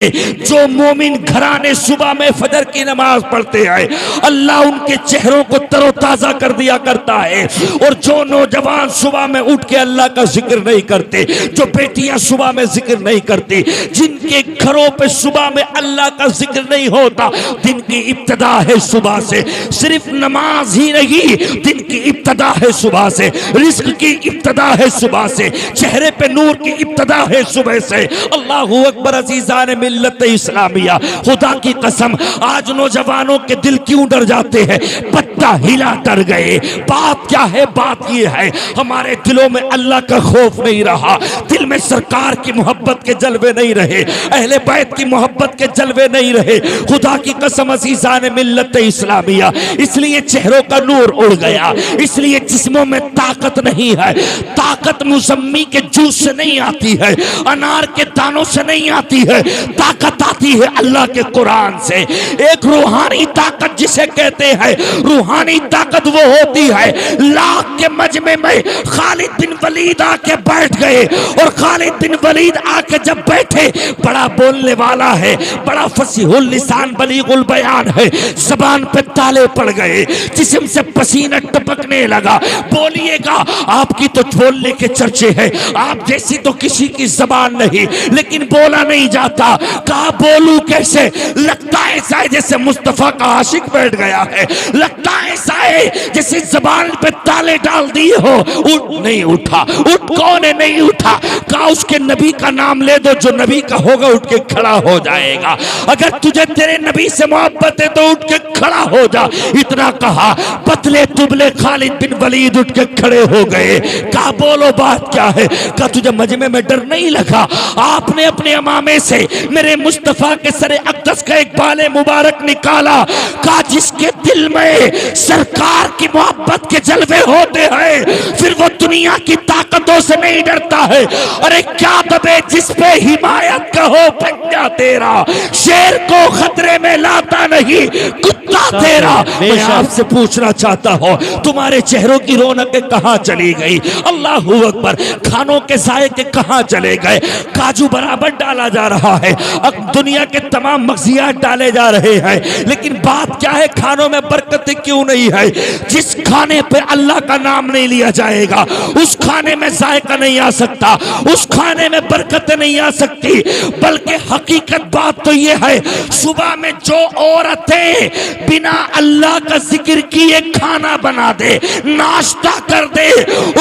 जो मोमिन घराने सुबह में फजर की नमाज पढ़ते हैं अल्लाह उनके चेहरों को तरोताजा कर दिया करता है। और जो नौजवान सुबह में उठ के अल्लाह का जिक्र नहीं करते, जो बेटियां सुबह में जिक्र नहीं करती, जिनके घरों पे सुबह में अल्लाह का जिक्र नहीं होता, दिन की इब्तिदा है सुबह से। सिर्फ नमाज ही नहीं, दिन की इब्तिदा है सुबह से, रिस्क की इब्तिदा है सुबह से, चेहरे पे नूर की इब्तिदा है सुबह से। अल्लाहू अकबर अजीज़ान मिल्लत इस्लामिया, खुदा की कसम आज नौजवानों के दिल क्यों डर जाते हैं? पत्ता हिला डर गए। बात क्या है? बात ये है हमारे दिलों में अल्लाह का खौफ नहीं रहा, दिल में सरकार की मोहब्बत के जलवे नहीं रहे, अहले बैत की मोहब्बत के जलवे नहीं रहे। खुदा की कसम अज़ीज़ान मिल्लत इस्लामिया, इसलिए चेहरों का नूर उड़ गया, इसलिए जिस्मों में ताकत नहीं है। ताकत मुसम्मी के जूस से नहीं आती है, अनार के दानों से नहीं आती है, ताकत आती है अल्लाह के कुरान से। एक रूहानी ताकत जिसे कहते हैं, रूहानी ताकत वो होती है लाख के मजमे में खालिद बिन वलीद आके बैठ गए, और खालिद बिन वलीद आके जब बैठे, बड़ा बोलने वाला है, बड़ा फसीहुल लिसान बलीगुल बयान है, जबान पे ताले पड़ गए, जिस्म से पसीना टपकने लगा। बोलिएगा आपकी तो बोलने के चर्चे हैं, आप जैसी तो किसी की जबान नहीं, लेकिन बोला नहीं जाता। कहा बोलूं कैसे? लगता है ऐसा है जैसे मुस्तफा का आशिक बैठ गया है, लगता है ऐसा है जैसे जबान पे ताले डाल दिए हो। उठ नहीं उठा, उठ कौन है नहीं उठा? कहा उसके नबी का नाम ले दो, जो नबी का होगा उठ के खड़ा हो जाएगा। अगर तुझे तेरे नबी से मोहब्बत है तो उठ के खड़ा हो जा। इतना कहा, पतले तुबले खालिद बिन वलीद उठ के खड़े हो गए। कहा बोलो बात क्या है? कहा तुझे मजमे में डर नहीं लगा? आपने अपने अमामे से मेरे मुस्तफा के सरे अक़दस का एक बाले मुबारक निकाला। कहा जिसके दिल में सरकार की मोहब्बत के जलवे होते हैं, फिर वो दुनिया की ताकतों से नहीं डरता है। अरे क्या दबे जिस पे हिमायत का हो पंजा तेरा, शेर को खतरे में लाता नहीं कुत्ता तेरा। मैं आपसे पूछना चाहता हूँ, तुम्हारे चेहरों की रौनकें कहाँ चली गई? अल्लाहू अकबर, खानों के जायके कहाँ चले गए? काजू बराबर डाला जा रहा है, अब दुनिया के तमाम मग़ज़ियात डाले जा रहे हैं, लेकिन बात क्या है? खानों में बरकत क्यों नहीं है? जिस खाने पे अल्लाह का नाम नहीं लिया जाएगा उस खाने में जायका नहीं आ सकता, उस खाने में बरकत नहीं आ सकती। बल्कि हकीकत बात तो यह है, सुबह में जो औरतें बिना अल्लाह का जिक्र किए खाना बना दे, नाश्ता कर दे,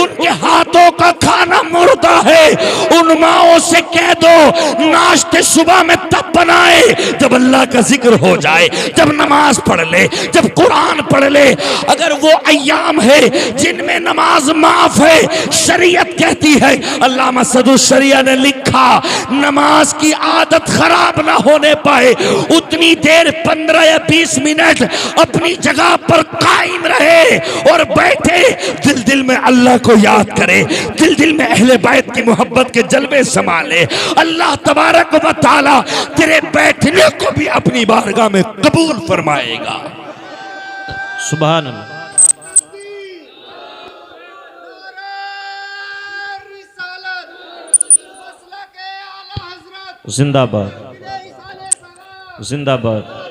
उनके हाथों का खाना मुर्दा है। उन माओं से कह दो नाश्ते सुबह में तब बनाए जब अल्लाह का जिक्र हो जाए, जब नमाज पढ़ ले, जब कुरान पढ़ ले। अगर वो अय्याम है जिनमें नमाज माफ है, शरीयत कहती है, अल्लामा सदुस शरिया ने लिखा, नमाज की आदत खराब ना होने पाए उतनी देर 15 या 20 मिनट अपनी जगह पर कायम रहे और बैठे, दिल दिल में अल्लाह को याद करे, दिल दिल में अहले बैत की मोहब्बत के जलवे संभाले। अल्लाह तबारक व तआला तेरे बैठने को भी अपनी बारगाह में कबूल फरमाएगा। सुभान अल्लाह। जिंदाबाद जिंदाबाद।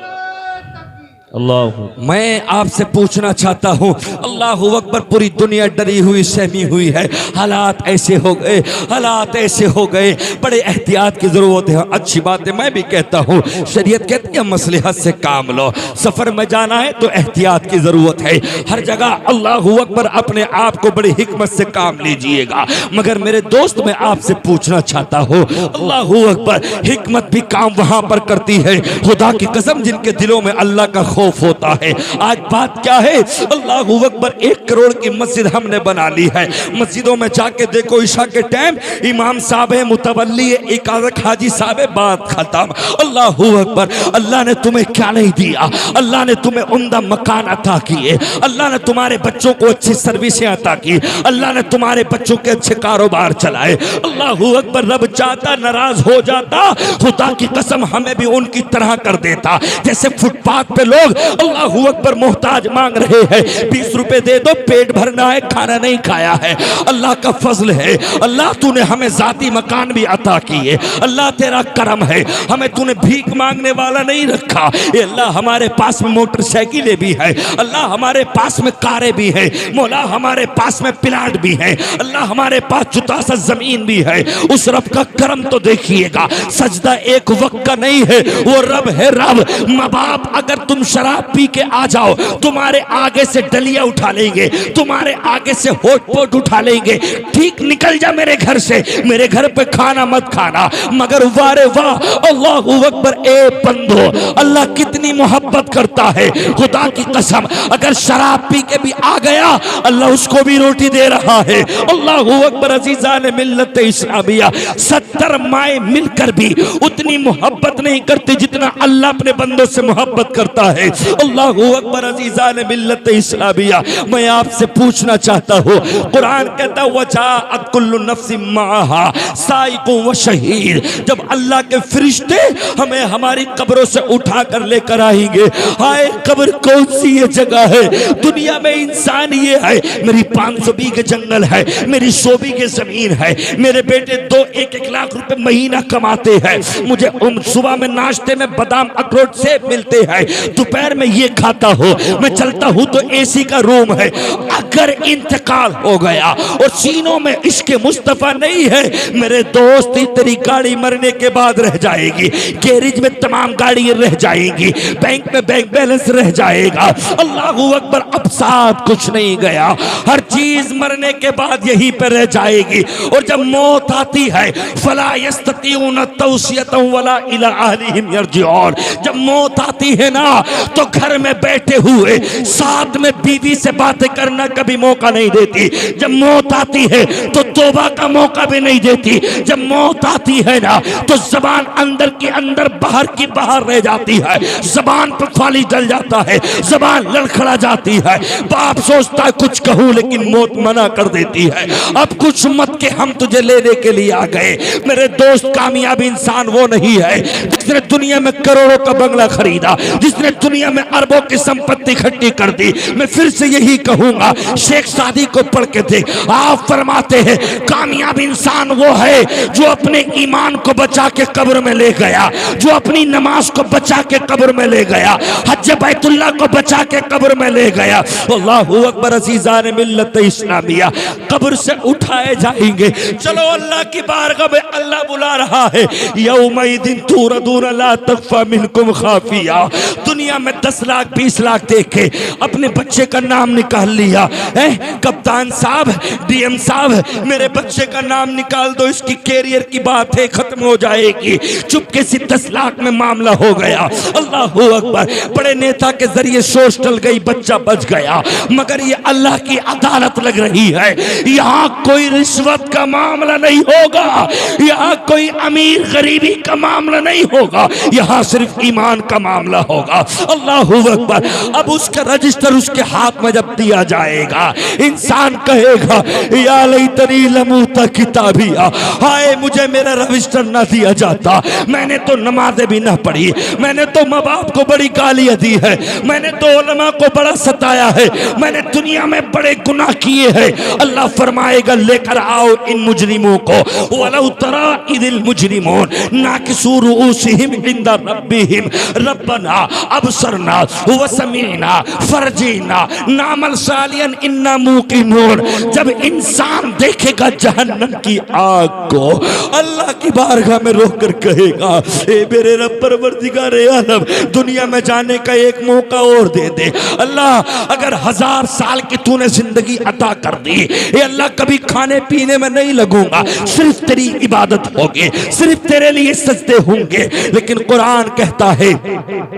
अल्लाह, मैं आपसे पूछना चाहता हूँ, अल्लाहू अकबर, पूरी दुनिया डरी हुई सहमी हुई है, हालात ऐसे हो गए, हालात ऐसे हो गए, बड़े एहतियात की ज़रूरत है। अच्छी बात है, मैं भी कहता हूँ, शरीयत कहती है मसलहत से काम लो, सफ़र में जाना है तो एहतियात की ज़रूरत है। हर जगह अल्लाहू अकबर अपने आप को बड़ी हिकमत से काम लीजिएगा। मगर मेरे दोस्त, मैं आपसे पूछना चाहता हूँ, अल्लाहू अकबर, हिकमत भी काम वहाँ पर करती है, खुदा की कसम, जिनके दिलों में अल्लाह का खौफ होता है। आज बात क्या है? अल्लाहू अकबर, 1 करोड़ की मस्जिद हमने बना ली है। मस्जिदों में जाके देखो, ईशा के टाइम इमाम साहब है, मुतवल्ली है, इकादत हाजी साहब है, बात खत्म। अल्लाहू अकबर, अल्लाह ने तुम्हें क्या नहीं दिया? अल्लाह ने तुम्हें उम्दा मकान अता किए, अल्लाह ने तुम्हारे बच्चों को अच्छी सर्विसें अता की, अल्लाह ने तुम्हारे बच्चों के अच्छे कारोबार चलाए। अल्लाहू अकबर, रब चाहता नाराज हो जाता, खुदा की कसम हमें भी उनकी तरह कर देता। जैसे फुटपाथ पे लोग लोग अल्लाहू अकबर मोहताज मांग रहे हैं, 20 रुपए दे दो, पेट भरना है, खाना नहीं खाया है। अल्लाह का फजल है, अल्लाह तूने हमें जाती मकान भी अता किए, अल्लाह तेरा करम है, हमें तूने भीख मांगने वाला नहीं रखा। ये अल्लाह हमारे पास में मोटरसाइकिलें भी है, अल्लाह हमारे पास में कारें भी है, मौला हमारे पास में प्लाट भी है, अल्लाह हमारे पास जुता सा जमीन भी है। उस रब का करम तो देखिएगा, सजदा एक वक्त का नहीं है, वो रब है रब। माँ बाप अगर तुम शराब पी के आ जाओ, तुम्हारे आगे से डलिया उठा लेंगे, तुम्हारे आगे से होट पोट उठा लेंगे, ठीक निकल जा मेरे घर से, मेरे घर पे खाना मत खाना। मगर वारे वाह, अल्लाहू अकबर, ए बंदो, अल्लाह कितनी मोहब्बत करता है। खुदा की कसम, अगर शराब पी के भी आ गया, अल्लाह उसको भी रोटी दे रहा है। अल्लाहू अकबर। अजीजान मिल्लत इस्लामिया, 70 माए मिलकर भी उतनी मोहब्बत नहीं करती जितना अल्लाह अपने बंदों से मोहब्बत करता है। अल्लाहू अकबर। अजीजान मिल्लत इस्लामिया, मैं आपसे पूछना चाहता हूँ, कुरान कहता है वजाअत कुल्लु नफ्सिन माहा साइकुन व शहीद, जब अल्लाह के फरिश्ते हमें हमारी कब्रों से उठा कर लेकर आएंगे। हाय कब्र कौन सी ये जगह है? दुनिया में इंसान ये है, मेरी 500 बीघे जंगल है, मेरी 100 बीघे जमीन है, मेरे बेटे 2-1 लाख रुपए महीना कमाते हैं, मुझे सुबह में नाश्ते में बादाम अखरोट सेब मिलते हैं, दोपहर में ये खाता हो, मैं चलता हूँ तो एसी का रूम है। अगर इंतकाल हो गया और सीनों में इश्क़ मुस्तफा नहीं है, मेरे दोस्त, तेरी गाड़ी मरने के बाद रह जाएगी, गैरेज में तमाम गाड़ियां रह जाएंगी, बैंक में बैंक बैलेंस रह जाएगा। अल्लाहू अकबर। अब साथ कुछ नहीं गया, हर चीज मरने के बाद यहीं पर रह जाएगी। और जब मौत आती है, फला यस्ततीउन तौसियतन वला इला अहलिहिम यरजिऊन, जब मौत आती है ना, तो घर में बैठे हुए साथ में बीवी से बातें करना कभी मौका नहीं देती। जब मौत आती है तो तौबा का मौका भी नहीं देती। जब मौत आती है ना, तो जबान अंदर की अंदर बाहर की बाहर रह जाती है, जबान पर फाली डल जाता है, जबान लड़खड़ा जाती है। बाप सोचता है कुछ कहूं, लेकिन मौत मना कर देती है, अब कुछ मत के, हम तुझे लेने के लिए आ गए। मेरे दोस्त, कामयाब इंसान वो नहीं है जिसने दुनिया में करोड़ों का बंगला खरीदा, जिसने दुनिया में अरबों की संपत्ति इकट्ठी कर दी। मैं फिर से यही कहूंगा, शेख सादी को पढ़ के देख, आप फरमाते हैं कामयाब इंसान वो है जो अपने ईमान को बचा के कब्र में ले गया, जो अपनी नमाज को बचा के कब्र में ले गया, हज बैतुल्लाह को बचा के कब्र में ले गया। अल्लाहू अकबर। अज़ीज़ान मिल्लत इस्लामिया, कब्र से उठाए जाएंगे। चलो अल्लाह की बारगाह में, अल्लाह बुला रहा है, यौमइदिन तुरदून ला तख्फा मिनकुम खाफिया। दुनिया में 10 लाख 20 लाख देखे, अपने बच्चे का नाम निकाल लिया है, कप्तान साहब, डीएम साहब, मेरे बच्चे का नाम निकाल दो, इसकी कैरियर की बात है, खत्म हो जाएगी। चुपके से 10 लाख में मामला हो गया। अल्लाहू अकबर। बड़े नेता के जरिए सोच टल गई, बच्चा बच गया। मगर ये अल्लाह की अदालत लग रही है, यहाँ कोई रिश्वत का मामला नहीं होगा, यहाँ कोई अमीर गरीबी का मामला नहीं होगा, यहाँ सिर्फ ईमान का मामला होगा। अल्लाहू अकबर। अब उसका रजिस्टर उसके हाथ में जब दिया जाएगा, इंसान कहेगा या लैतनी लमूता किताबिया, हाय मुझे मेरा रजिस्टर ना दिया जाता, मैंने तो नमाजें भी ना पढ़ी, मैंने तो माँ बाप को बड़ी गालियां दी है, मैंने तो उलमा को बड़ा सताया है, मैंने दुनिया में बड़े गुनाह किए हैं। अल्लाह फरमाएगा लेकर आओ इन मुजरिमों को, वलौ तरा इदिल मुजरिमून नाकिसू रुऊसिहिम इंदा रब्बिहिम रब्बना अबसरना व समीना फरजीना नामल सालियन इन्ना मूकिनून। जब इंसान देखेगा जहन्नम की आग को, अल्लाह की बारगाह में रोकर कहेगा, ए मेरे रब परवरदिगारे आलम, दुनिया में जाने का एक मौका और दे दे। अल्लाह अगर 1000 साल की तूने जिंदगी अता कर दी, ए अल्लाह कभी खाने पीने में नहीं लगूंगा, सिर्फ तेरी इबादत होगी, सिर्फ तेरे लिए सजदे होंगे। लेकिन कुरान कहता है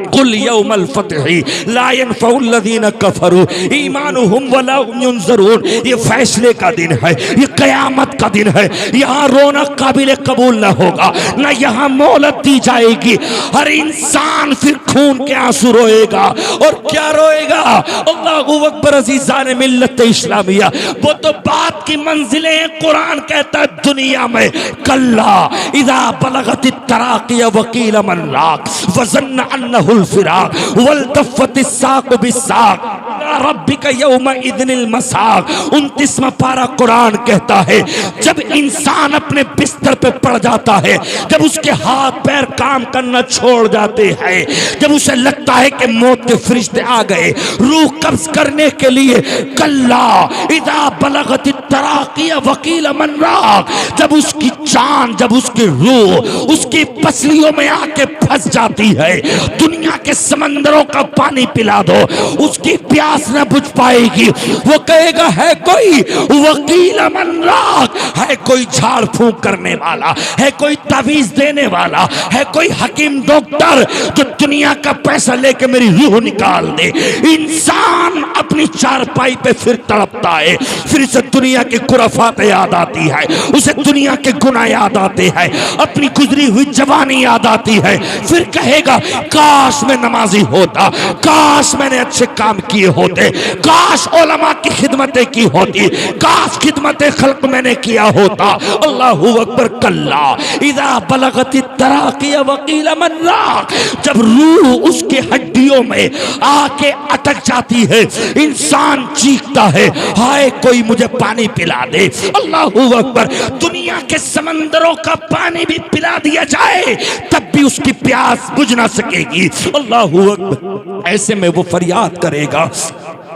कुल यौमल फतही ला यनफउल लज़ीना कफरू ईमानुहुम वला हुम युनज़रून। ये फैसले का दिन है, ये कयामत का दिन है, यहाँ रोना काबिल कबूल न होगा, न यहाँ मोहलत दी जाएगी। हर इंसान फिर खून के आंसू रोएगा। और क्या रोएगा? अल्लाहू अकबर। अज़ीज़ान मिल्लत इस्लामिया, वो तो बात की मंजिलें हैं। कुरान कहता है दुनिया में कल्ला इज़ा बलगतित तराक़ी वक़ील मन राक़ वज़न्न अन्नहुल फ़िराक़ फिराक वल्तफ़तिस साक़ बिस्साक़ इला रब्बिका यौमइज़िनिल मसाक़। 29वां पारा कुरान कहता है जब इंसान अपने बिस्तर पे पड़ जाता है, जब उसके हाथ पैर काम करना छोड़ जाते हैं, जब उसे लगता है कि मौत के फरिश्ते आ गए रूह कब्ज करने के लिए, कल्ला इज़ा बलगतित तराक़ी वक़ील मन राक़, जब उसकी जान, जब उसकी रूह उसकी पसलियों में आके फंस जाती है, दुनिया के समंदरों का पानी पिला दो उसकी प्यास न बुझ पाएगी। वो कहेगा है कोई वकील मन राक़, है कोई झाड़ फूंक करने वाला, है कोई तावीज देने वाला, है कोई हकीम डॉक्टर जो दुनिया का पैसा लेके मेरी रूह निकाल दे। इंसान अपनी चारपाई पे फिर तड़पता है, फिर इसे दुनिया की खुराफात याद आती है, उसे दुनिया के गुनाह याद आते हैं, अपनी गुजरी हुई जवानी याद आती है, फिर कहेगा काश मैं नमाजी होता, काश मैंने अच्छे काम किए होते, काश उलमा की खिदमतें की होती, काश खिदमतें खल्क मैंने किया होता। अल्लाहू अकबर। कल्ला इज़ा बलगतित तराक़ी वक़ील मन राक़, जब रूह उसके हड्डियों में आके अटक जाती है, इंसान चीखता है हाय कोई मुझे पानी पिला दे। अल्लाहू अकबर। दुनिया के समंदरों का पानी भी पिला दिया जाए तब भी उसकी प्यास बुझ ना सकेगी। अल्लाहू अकबर। ऐसे में वो फरियाद करेगा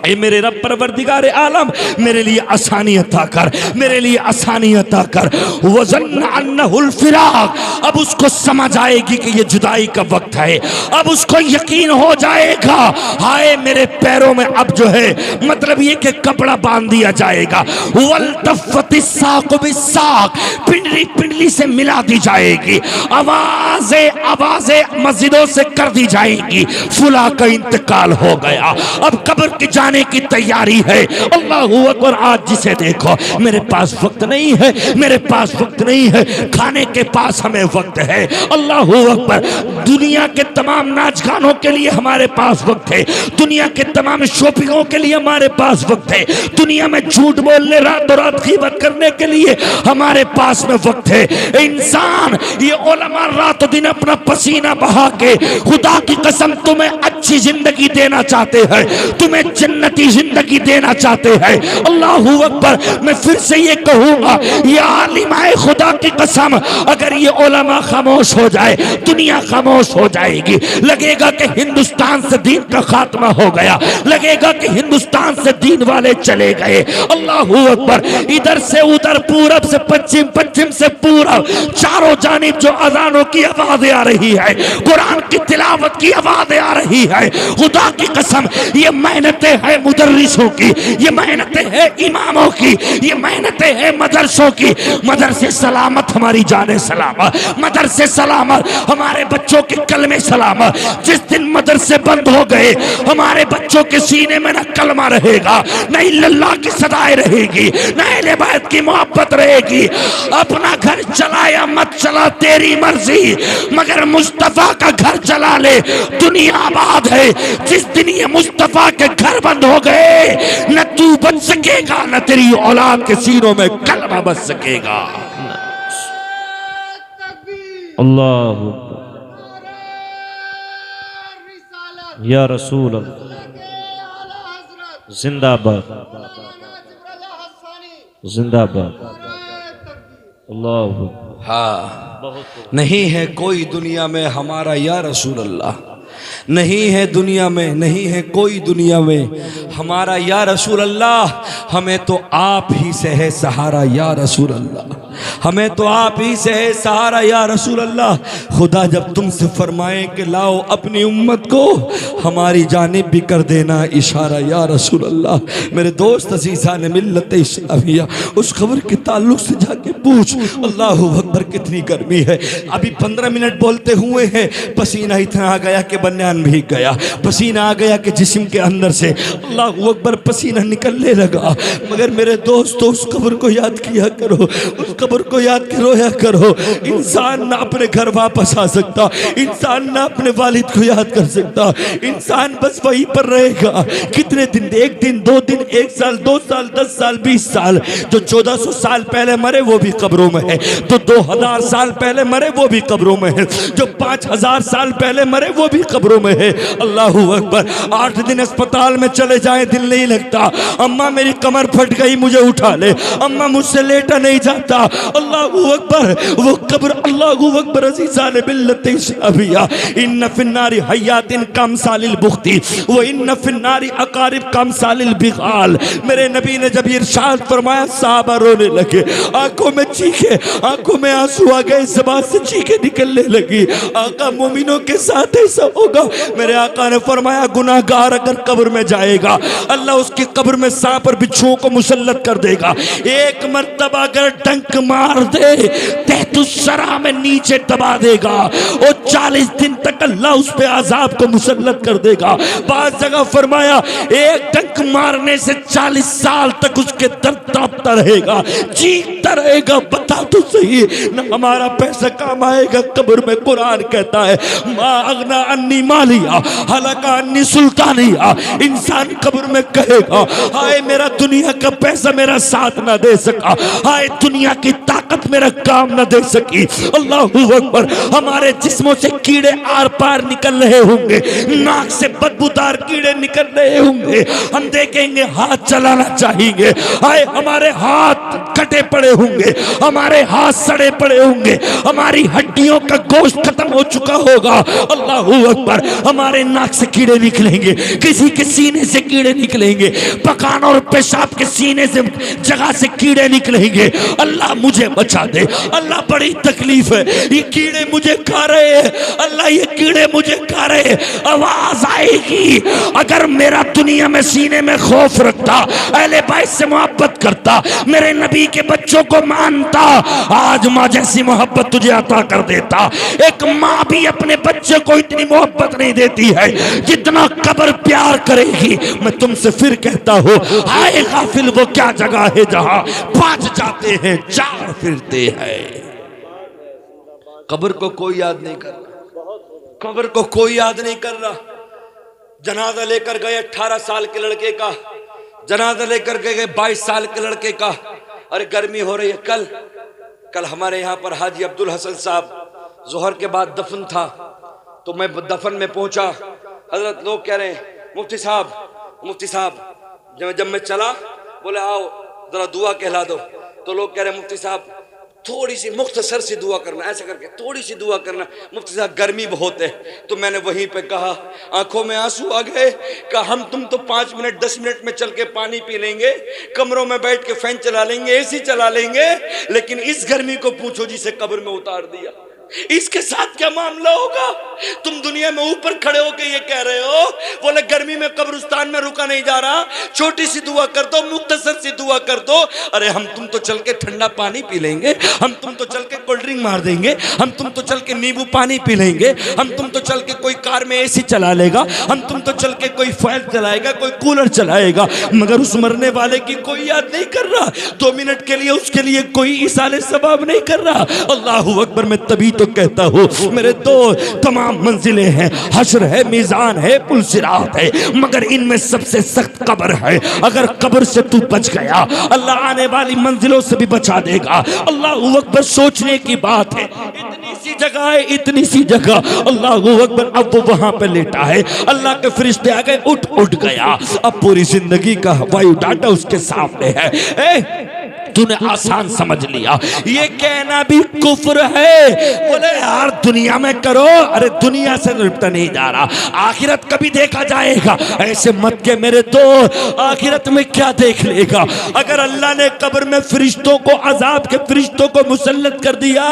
ऐ मेरे रब परवरदिगार आलम मेरे लिए आसानी अता कर, मेरे लिए आसानी अता कर। वज़न्न अन्नहुल फिराक, अब उसको समझ आएगी कि ये जुदाई का वक्त है, अब उसको यकीन हो जाएगा हाय मेरे पैरों में अब जो है मतलब ये कि कपड़ा बांध दिया जाएगा। वल्तफ़तिस साक़ बिस्साक़, पिंडली पिंडली से मिला दी जाएगी, आवाज़ें मस्जिदों से कर दी जाएंगी, फुला का इंतकाल हो गया, अब कब्र की जाने की तैयारी है। अल्लाहू अकबर। आज जिसे देखो मेरे पास वक्त नहीं है, मेरे पास वक्त नहीं है, खाने के पास हमें वक्त है। अल्लाहू अकबर। दुनिया के तमाम नाच गानों के लिए हमारे पास वक्त है, दुनिया के तमाम शॉपिंगों के लिए हमारे पास वक्त है, दुनिया में झूठ बोलने रातों रात ग़ीबत करने के लिए हमारे पास में वक्त है। इंसान ये उलमा रातों दिन अपना पसीना बहा के खुदा की कसम तुम्हें अच्छी जिंदगी देना चाहते हैं, तुम्हें जन्नती जिंदगी देना चाहते हैं। अल्लाहू अकबर। मैं फिर से ये कहूंगा या आलिमाए खुदा की कसम अगर ये उलमा खामोश हो जाए दुनिया खामोश हो जाएगी, लगेगा कि हिंदुस्तान से दीन का खात्मा हो गया, लगेगा कि हिंदुस्तान से दीन वाले चले गए। अल्लाहू अकबर। इधर से उधर, पूरब से पश्चिम, पश्चिम से पूरब, चारों जानिब जो अजानों की आवाजें आ रही है, कुरान की तिलावत की आवाजें आ रही है, खुदा की कसम ये मेहनतें है मुदर्रिसों की, ये मेहनतें है इमामों की, ये मेहनतें है मदरसों की। मदरसे सलामत हमारी जाने सलामत, मदरसे सलामत हमारे बच्चों के कलमे सलामत। जिस दिन मदरसे बंद हो गए हमारे बच्चों के सीने में न कलमा रहेगा, न इल्लल्लाह की सदाएं रहेगी, न अहले बैत की मोहब्बत रहेगी। अपना घर चला या मत चला तेरी मर्जी, मगर मुस्तफा का घर चला ले, दुनिया आबाद है। जिस दिन ये मुस्तफा के घर बंद हो गए न तू बच सकेगा न तेरी औलाद के सीनों में कलमा बच सकेगा। अल्लाह या रसूल जिंदाबाद जिंदाबाद। अल्लाह। हाँ, नहीं है कोई दुनिया में हमारा या रसूल अल्लाह, नहीं है दुनिया में, नहीं है कोई दुनिया में हमारा या रसूल अल्लाह। हमें तो आप ही से है सहारा या रसूल अल्लाह, हमें तो आप ही से है सहारा या रसूल अल्लाह। खुदा जब तुमसे फरमाए कि लाओ अपनी उम्मत को हमारी जानिब भी कर देना इशारा या रसूल अल्लाह। मेरे दोस्त अजीज़ा ने मिल्लत इस्लामिया उस खबर के ताल्लुक से जाके पूछ, अल्लाहु अकबर कितनी गर्मी है। अभी 15 मिनट बोलते हुए हैं पसीना इतना आ गया कि बनियान भीग गया, पसीना आ गया कि जिस्म के अंदर से अल्लाहु अकबर पसीना निकलने लगा। मगर मेरे दोस्तों उस खबर को याद किया करो, उस कब्र को याद के रोया करो। इंसान ना अपने घर वापस आ सकता, इंसान ना अपने वालिद को याद कर सकता, इंसान बस वहीं पर रहेगा। कितने दिन, एक दिन, 2 दिन, 1 साल, 2 साल, 10 साल, 20 साल। जो 1400 साल पहले मरे वो भी कब्रों में है, जो 2000 साल पहले मरे वो भी कब्रों में है, जो 5000 साल पहले मरे वो भी कब्रों में है। अल्लाहू अकबर। 8 दिन अस्पताल में चले जाए दिल नहीं लगता, अम्मा मेरी कमर फट गई मुझे उठा ले, अम्मा मुझसे लेटा नहीं जाता। अल्लाहू अकबर। वो कब्र, अल्लाहू अकबर। अज़ीज़ान बिल्लति शाबिया इन्न फिन्नारी हयातिन कमसालिल बुख्ती व इन्न फिन्नारी अकारिब कमसालिल बिगाल। मेरे नबी ने जब इरशाद फरमाया साहबा रोने लगे, आंखों में चीखे, आंखों में आंसू आ गए, ज़बान से चीखे निकलने लगी। आका मोमिनों के साथ ऐसा होगा। मेरे आका ने फरमाया गुनाहगार अगर कब्र में जाएगा, अल्लाह उसकी कब्र में सांप और बिच्छुओं को मुसल्लत कर देगा। एक मर्तबा अगर डंक मार दे तहतुस्सरा में नीचे दबा देगा और 40 दिन तक अल्लाह उस पे अजाब को मुसल्लत कर देगा। बात जगह फरमाया एक डंक मारने से 40 साल तक उसके दर्द तड़पता रहेगा, चीखता रहेगा। बता तो सही, न हमारा पैसा काम आएगा कब्र में। कुरान कहता है मा अगना अन्नी मालिया हलका अन्नी सुल्तानिया। इंसान कब्र में कहेगा हाय मेरा दुनिया का पैसा मेरा साथ ना दे सका, हाय दुनिया की ताकत मेरा काम ना दे सकी। अल्लाहू अकबर। हमारे जिस्मों से कीड़े आर पार निकल रहे होंगे, नाक से बदबूदार कीड़े निकल रहे होंगे, हम देखेंगे हाथ चलाना चाहेंगे, हाय हमारे हाथ कटे पड़े होंगे, हमारे हाथ सड़े पड़े होंगे, हमारी हड्डियों का गोश्त खत्म हो चुका होगा। अल्लाहू अकबर। हमारे नाक से कीड़े निकलेंगे, किसी के सीने से कीड़े निकलेंगे, पकान और पेशाब के सीने से जगह से कीड़े निकलेंगे। अल्लाह मुझे बचा दे, अल्लाह बड़ी तकलीफ है, ये कीड़े मुझे खा रहे हैं, अल्लाह ये कीड़े मुझे खा रहे हैं। आवाज आएगी अगर मेरा दुनिया में सीने में खौफ रखता, अहले बैत से मोहब्बत करता, मेरे नबी के बच्चों को मानता, आज माँ जैसी मोहब्बत तुझे अता कर देता। एक माँ भी अपने बच्चे को इतनी मोहब्बत नहीं देती है जितना कब्र प्यार करेगी। मैं तुमसे फिर कहता हूँ हाय गाफिल वो क्या जगह है जहां 5 जाते हैं 4 फिरते हैं। कब्र को कोई याद नहीं कर रहा, कब्र को कोई याद नहीं कर रहा। जनाजा लेकर गए 18 साल के लड़के का, जनाजा लेकर गए 22 साल के लड़के का। अरे गर्मी हो रही है। कल हमारे यहाँ पर हाजी अब्दुल हसन साहब जोहर के बाद दफन था, तो मैं दफन में पहुंचा। हजरत लोग कह रहे हैं मुफ्ती साहब जब मैं चला बोले आओ जरा दुआ कहला दो, तो लोग कह रहे हैं मुफ्ती साहब थोड़ी सी मुख्तसर सी दुआ करना, ऐसा करके थोड़ी सी दुआ करना। मुफ्ती साहब गर्मी बहुत है। तो मैंने वहीं पे कहा, आंखों में आंसू आ गए, कहा हम तुम तो 5 मिनट 10 मिनट में चल के पानी पी लेंगे, कमरों में बैठ के फैन चला लेंगे, एसी चला लेंगे, लेकिन इस गर्मी को पूछो जिसे कब्र में उतार दिया, इसके साथ क्या मामला होगा। तुम दुनिया में ऊपर खड़े होके ये कह रहे हो, बोले गर्मी में कब्रिस्तान में रुका नहीं जा रहा, छोटी सी दुआ कर दो, मुख्तसर सी दुआ कर दो। अरे हम तुम तो चल के ठंडा पानी पी लेंगे, हम तुम तो चल के कोल्ड ड्रिंक मार देंगे, हम तुम तो चल के नींबू पानी पी लेंगे, हम तुम तो चल के कोई कार में एसी चला लेगा, हम तुम तो चल के कोई फैन चलाएगा, कोई कूलर चलाएगा, मगर उस मरने वाले की कोई याद नहीं कर रहा। 2 मिनट के लिए उसके लिए कोई इसाले सबाब नहीं कर रहा। अल्लाहू अकबर। मैं तभी तो कहता हूँ मेरे दोस्त, तमाम मंजिलें हैं, हश्र है, मीज़ान है, पुल सिरात है, मगर इनमें सबसे सख्त कब्र है। अगर कब्र से तू बच गया, अल्लाह आने वाली मंजिलों से भी बचा देगा। अल्लाहू अकबर। सोचने की बात है, इतनी सी जगह है, इतनी सी जगह। अल्लाहू अकबर। अब वो वहां पे लेटा है, अल्लाह के फरिश्ते आ गए, उठ गया। अब पूरी जिंदगी का हवाई डाटा उसके सामने है। तूने आसान समझ लिया, ये कहना भी कुफ्र है। बोले यार दुनिया में करो, अरे दुनिया से निपटा नहीं जा रहा, आखिरत कभी देखा जाएगा। ऐसे मत के मेरे दोस्त, आखिरत में क्या देख लेगा। अगर अल्लाह ने कब्र में फरिश्तों को, अजाब के फरिश्तों को मुसल्लत कर दिया,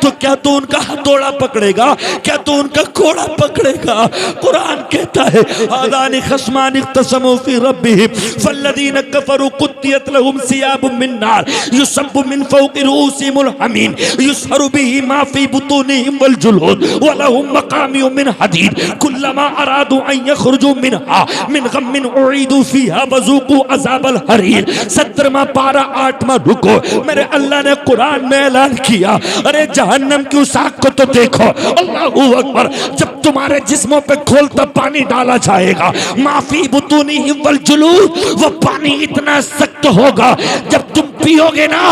तो क्या तू उनका हथौड़ा पकड़ेगा, क्या तू उनका घोड़ा पकड़ेगा। कुरान कहता है हादानी खस्मान इख्तसमू फी रब्बिहिम फल्लदीन कफरू कुत्तियत लहुम सियाबुम मिन नार अन्नार युसब्बु मिन फौकि रूसिहिमुल हमीम युसहरु बिही मा फी बुतूनिहिम वल जुलूद व लहुम मकामिउ मिन हदीद कुल्लमा अरादू अन यखरुजू मिनहा मिन गम्मिन उईदू फीहा वज़ूकू अज़ाबल हरीर। 17वां पारा 8वां रुको। मेरे अल्लाह ने कुरान में ऐलान किया, अरे जहन्नम की उस आग को तो देखो, अल्लाहू अकबर, जब तुम्हारे जिस्मों पे खोलता पानी डाला जाएगा, माफी बुतूनिहिम वल जुलूद, वो पानी इतना सख्त होगा जब तुम पियोगे ना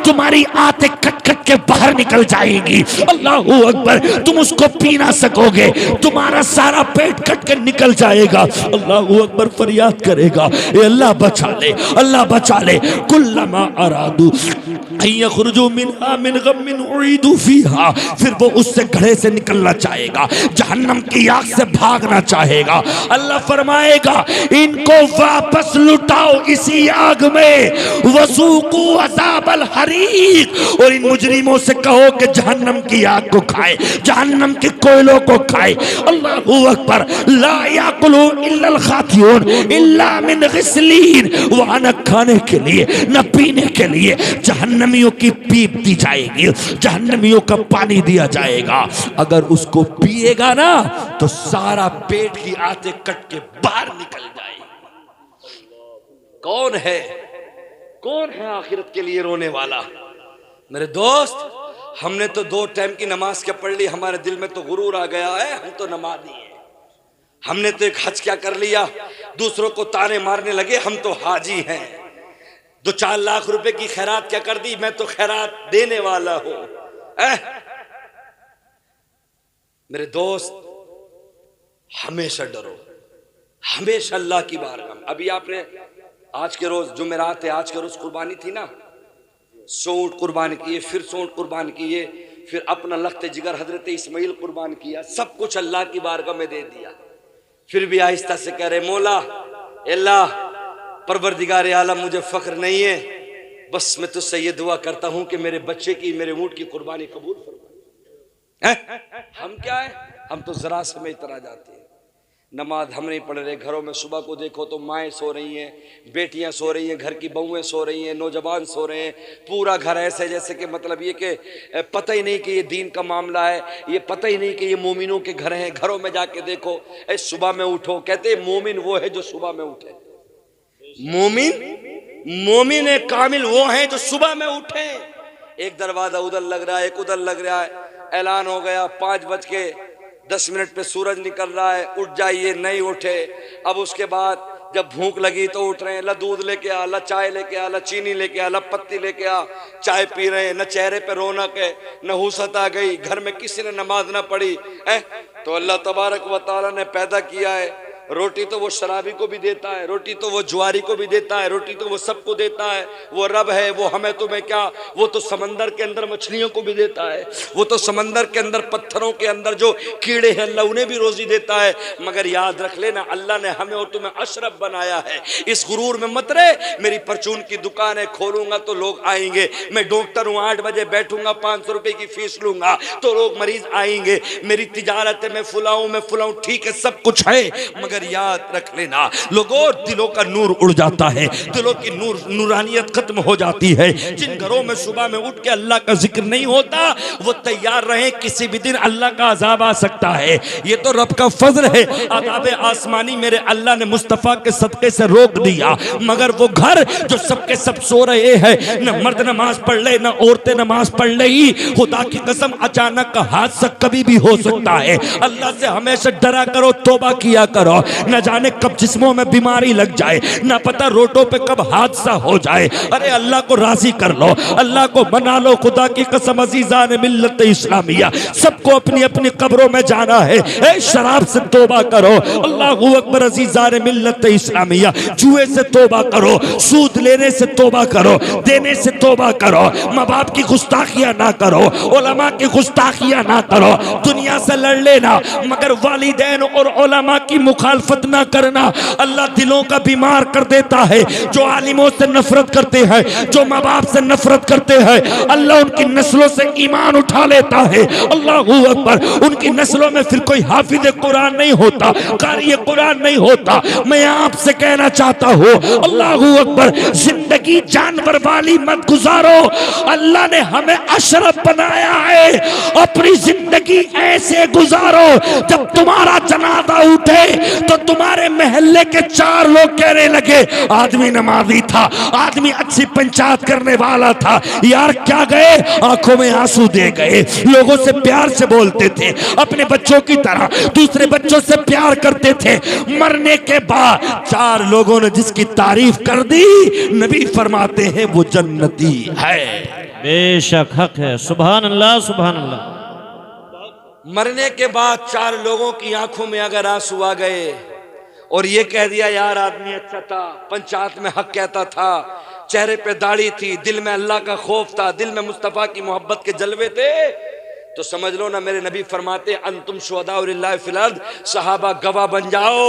तुम्हारी आंतें कट कट के बाहर निकल जाएगी। अल्लाहू अकबर, तुम उसको पी ना सकोगे, तुम्हारा सारा पेट कट के निकल जाएगा। अल्लाहू अकबर फरियाद करेगा, ए अल्लाह बचा ले, अल्लाह बचा ले। कुल्लमा अरादू यखरुजू मिनहा मिन गम्मिन उईदू फीहा, फिर वो उससे घड़े से निकलना चाहेगा, जहन्नम की आग से भागना चाहेगा। अल्लाह फरमाएगा, इनको वापस लुटाओ इसी आग में, वसूकू अज़ाबल हरीक, और इन मुजरिमों से कहो कि जहन्नम की आग को खाए, जहन्नम के कोयलों को खाए। अल्लाहू अकबर। ला याकुलू इल्लल खातियून इल्ला मिन गिस्लीन, वहां न खाने के लिए न पीने के लिए जहन्नमियों की पीप दी जाएगी, जहन्नमियों का पानी दिया जाएगा। अगर उसको पिएगा ना तो सारा पेट की आंतें कट के बाहर निकल जाएगी। कौन है, कौन है आखिरत के लिए रोने वाला? मेरे दोस्त, हमने तो 2 टाइम की नमाज क्या पढ़ ली, हमारे दिल में तो गुरूर आ गया है, हम तो नमाज़ी हैं। हमने तो एक हज क्या कर लिया, दूसरों को ताने मारने लगे, हम तो हाजी हैं। 2-4 लाख रुपए की खैरात क्या कर दी, मैं तो खैरात देने वाला हूं। मेरे दोस्त, हमेशा डरो, हमेशा अल्लाह की बारगाह में। अभी आपने आज के रोज जुमेरात है, आज के रोज कुर्बानी थी ना, 100 ऊंट कुर्बान किए, फिर 100 ऊंट कुर्बान किए, फिर अपना लख्ते जिगर हजरत इस्माइल कुर्बान किया, सब कुछ अल्लाह की बारगाह में दे दिया। फिर भी आहिस्ता से कह रहे, मौला अल्लाह परवरदिगार आलम, मुझे फख्र नहीं है, बस मैं तुझसे ये दुआ करता हूं कि मेरे बच्चे की, मेरे ऊंट की कुर्बानी कबूल फरमा। हम क्या है, हम तो जरा से में इतरा जाते हैं। नमाज हम नहीं पढ़ रहे, घरों में सुबह को देखो तो माएँ सो रही हैं, बेटियां सो रही हैं, घर की बहुएं सो रही हैं, नौजवान सो रहे हैं, पूरा घर ऐसे जैसे कि मतलब ये कि पता ही नहीं कि ये दीन का मामला है, ये पता ही नहीं कि ये मोमिनों के घर हैं। घरों में जाके देखो, सुबह में उठो, कहते मोमिन वो है जो सुबह में उठे। मोमिन कामिल वो है जो सुबह में उठे। एक दरवाजा उधर लग रहा है, एक उधर लग रहा है, ऐलान हो गया 5:10 पे सूरज निकल रहा है, उठ जाइए, नहीं उठे। अब उसके बाद जब भूख लगी तो उठ रहे हैं, ला दूध लेके आ, ला चाय लेके आ, ला चीनी लेके आ, ला पत्ती लेके आ, चाय पी रहे हैं। न चेहरे पे रौनक है, न हुसत आ गई, घर में किसी ने नमाज ना पढ़ी है। तो अल्लाह तबारक व तआला ने पैदा किया है, रोटी तो वो शराबी को भी देता है, रोटी तो वो जुआरी को भी देता है, रोटी तो वो सबको देता है। वो रब है, वो हमें तुम्हें क्या, वो तो समंदर के अंदर मछलियों को भी देता है, वो तो समंदर के अंदर पत्थरों के अंदर जो कीड़े हैं अल्लाह उन्हें भी रोजी देता है। मगर याद रख लेना, अल्लाह ने हमें और तुम्हें अशरफ बनाया है। इस गुरूर में मत रहे, मेरी परचून की दुकान है, खोलूंगा तो लोग आएंगे। मैं डॉक्टर हूँ, 8 बजे बैठूंगा, 500 रुपए की फीस लूंगा तो लोग मरीज आएंगे। मेरी तिजारत है, मैं फुलाऊं, ठीक है, सब कुछ है, मगर याद रख लेना लोगों, दिलों का नूर उड़ जाता है, दिलों की नूरानियत खत्म हो जाती है। जिन घरों में सुबह में उठ के अल्लाह का जिक्र नहीं होता, वो तैयार रहे, किसी भी दिन अल्लाह का अजाब आ सकता है। ये तो रब का फजल है, अजाब आसमानी मेरे अल्लाह ने मुस्तफा के सदके से रोक दिया। मगर वो घर जो सबके सब सो रहे हैं, न मर्द नमाज पढ़ ले, न औरतें नमाज पढ़ ले, खुदा की कसम अचानक का हादसा कभी भी हो सकता है। अल्लाह से हमेशा डरा करो, तौबा किया करो, न जाने कब जिस्मों में बीमारी लग जाए, न पता रोडों पे कब हादसा हो जाए। अरे अल्लाह को राजी कर लो, अल्लाह को मना लो। खुदा की कसम अजीजान मिल्लत इस्लामिया, सबको अपनी अपनी कब्रों में जाना है। ए शराब से तौबा करो, अल्लाहू अकबर। अजीजान मिल्लत इस्लामिया, जुए से तौबा करो, सूद लेने से तौबा करो, देने से तौबा करो, माँ बाप की गुस्ताखियां ना करो, उलमा की गुस्ताखियां ना करो। दुनिया से लड़ लेना, मगर वालिदैन और उलमा की मुखालिफत मुखालफत ना करना। अल्लाह दिलों का बीमार कर देता है। जो आलिमों से नफरत करते हैं, जो माँ बाप से नफरत करते हैं, अल्लाह उनकी नस्लों से ईमान उठा लेता है। अल्लाहू अकबर। उनकी नस्लों में फिर कोई हाफिज कुरान नहीं होता, कारी कुरान नहीं होता। मैं आपसे कहना चाहता हूँ, अल्लाहू अकबर, जिंदगी जानवर वाली मत गुजारो। अल्लाह ने हमें अशरफ बनाया है, अपनी जिंदगी ऐसे गुजारो जब तुम्हारा जनाजा उठे तो तुम्हारे मोहल्ले के 4 लोग कहने लगे आदमी नमाजी था, आदमी अच्छी पंचायत करने वाला था, यार क्या गए, आंखों में आंसू दे गए। लोगों से प्यार से बोलते थे, अपने बच्चों की तरह दूसरे बच्चों से प्यार करते थे। मरने के बाद 4 लोगों ने जिसकी तारीफ कर दी, नबी फरमाते हैं वो जन्नती है। बेशक हक है। सुभान अल्लाह, सुभान अल्लाह। मरने के बाद 4 लोगों की आंखों में अगर आंसू आ गए और ये कह दिया यार आदमी अच्छा था, पंचायत में हक कहता था, चेहरे पे दाढ़ी थी, दिल में अल्लाह का खौफ था, दिल में मुस्तफा की मोहब्बत के जलवे थे, तो समझ लो ना मेरे नबी फरमाते अंतुम शुहदाउ लिल्लाहि फिल अर्द, सहाबा गवाह बन जाओ।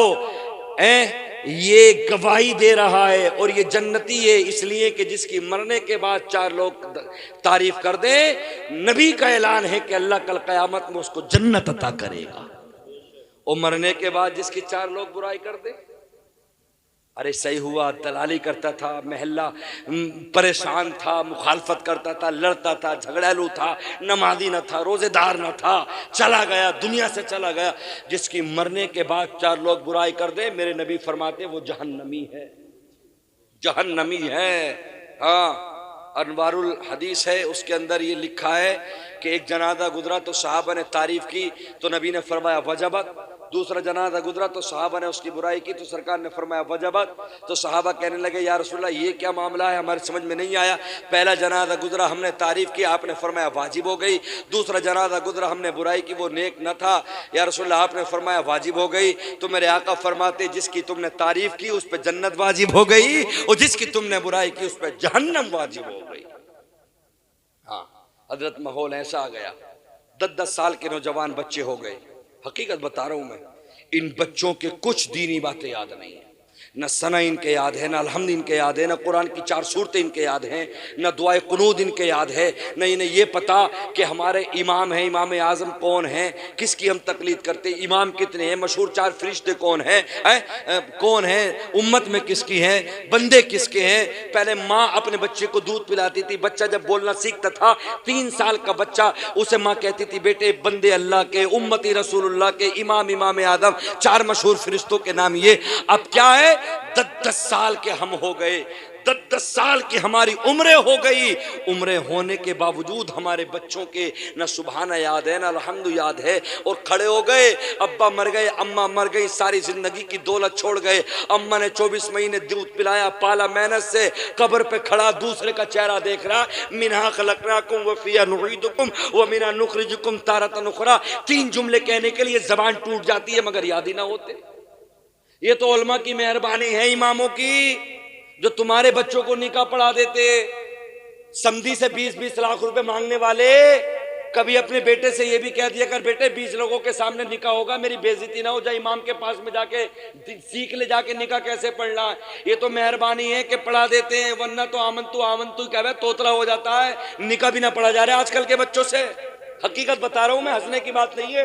ये गवाही दे रहा है और ये जन्नती है इसलिए कि जिसकी मरने के बाद 4 लोग तारीफ कर दे, नबी का ऐलान है कि अल्लाह कल क़यामत में उसको जन्नत अता करेगा। और मरने के बाद जिसकी 4 लोग बुराई कर दे, अरे सही हुआ, दलाली करता था, महल्ला परेशान था, मुखालफत करता था, लड़ता था, झगड़ालू था, नमाजी न था, रोजेदार न था, चला गया, दुनिया से चला गया। जिसकी मरने के बाद 4 लोग बुराई कर दे, मेरे नबी फरमाते वो जहन्नमी है, जहन्नमी है। हाँ, अनवारुल हदीस है, उसके अंदर ये लिखा है कि एक जनाजा गुजरा तो सहाबा ने तारीफ की तो नबी ने फरमाया वजबत। दूसरा जनाजा गुजरा तो सहाबा ने उसकी बुराई की तो सरकार ने फरमाया वजबत। तो सहाबा कहने लगे या रसूलल्लाह ये क्या मामला है, हमारे समझ में नहीं आया। पहला जनाजा गुजरा, हमने तारीफ की, आपने फरमाया वाजिब हो गई। दूसरा जनाजा गुजरा, हमने बुराई की, वो नेक न था, या रसूलल्लाह आपने फरमाया वाजिब हो गई। तो मेरे आका फरमाते जिसकी तुमने तारीफ की उस पर जन्नत वाजिब हो गई और जिसकी तुमने बुराई की उस पर जहन्नम वाजिब हो गई। हाँ, हजरत माहौल ऐसा आ गया, 10-10 साल के नौजवान बच्चे हो गए। हकीकत बता रहा हूं मैं, इन बच्चों के कुछ दीनी बातें याद नहीं है, न सना इनके याद है, न अल्हम्द इनके याद है, न कुरान की 4 सूरतें इनके याद हैं, न दुआए कुनूद इनके याद है, न इन्हें ये पता कि हमारे इमाम हैं, इमाम आज़म कौन हैं, किसकी हम तकलीद करते, इमाम कितने हैं, मशहूर 4 फरिश्ते कौन हैं, कौन हैं, उम्मत में किसकी हैं, बंदे किसके हैं। पहले माँ अपने बच्चे को दूध पिलाती थी, बच्चा जब बोलना सीखता था 3 साल का बच्चा, उसे माँ कहती थी बेटे बंदे अल्लाह के, उम्मती रसूलुल्लाह के, इमाम आज़म, 4 मशहूर फरिश्तों के नाम ये। अब क्या है, 10-10 साल के हम हो गए, 10-10 साल की हमारी उम्रें हो गई। उम्रें होने के बावजूद हमारे बच्चों के न सुबहाना याद है, न अल्हम्द याद है, और खड़े हो गए, अब्बा मर गए, अम्मा मर गई, सारी जिंदगी की दौलत छोड़ गए। अम्मा ने 24 महीने दूध पिलाया, पाला मेहनत से, कब्र पे खड़ा दूसरे का चेहरा देख रहा, मिन्हा खलकनाकुम व फिया नुईदुकुम व मिन्हा नुखरिजुकुम तारतन उखरा। 3 जुमले कहने के लिए जबान टूट जाती है मगर याद ही ना होते। ये तो उलमा की मेहरबानी है, इमामों की, जो तुम्हारे बच्चों को निकाह पढ़ा देते। समधी से 20-20 लाख रुपए मांगने वाले कभी अपने बेटे से ये भी कह दिया कर बेटे 20 लोगों के सामने निकाह होगा, मेरी बेइज्जती ना हो जाए, इमाम के पास में जाके सीख ले जाके निकाह कैसे पढ़ना है। ये तो मेहरबानी है कि पढ़ा देते हैं, वरना तो आमंतु क्या तोतला हो जाता है, निकाह भी ना पढ़ा जा रहा है आजकल के बच्चों से। हकीकत बता रहा हूं मैं, हंसने की बात नहीं है।